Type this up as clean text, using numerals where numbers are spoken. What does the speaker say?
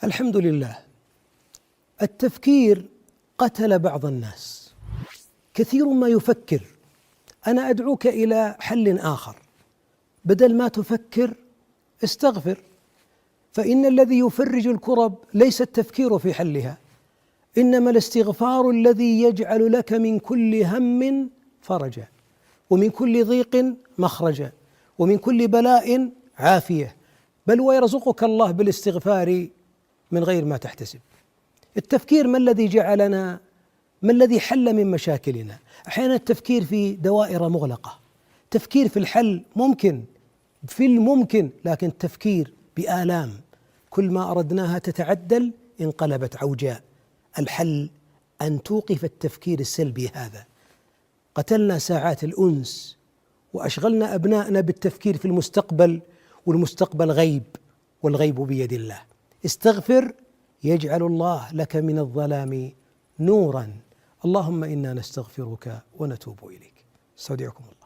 الحمد لله. التفكير قتل بعض الناس، كثير ما يفكر. أنا أدعوك إلى حل آخر، بدل ما تفكر استغفر، فإن الذي يفرج الكرب ليس التفكير في حلها، إنما الاستغفار الذي يجعل لك من كل هم فرجا، ومن كل ضيق مخرجا، ومن كل بلاء عافية، بل ويرزقك الله بالاستغفار من غير ما تحتسب. التفكير ما الذي جعلنا، ما الذي حل من مشاكلنا؟ أحيانا التفكير في دوائر مغلقة، تفكير في الحل ممكن، في الممكن، لكن التفكير بآلام كل ما أردناها تتعدل انقلبت عوجاء. الحل أن توقف التفكير السلبي هذا. قتلنا ساعات الأنس وأشغلنا أبنائنا بالتفكير في المستقبل، والمستقبل غيب، والغيب بيد الله. استغفر يجعل الله لك من الظلام نورا. اللهم إنا نستغفرك ونتوب إليك. استودعكم الله.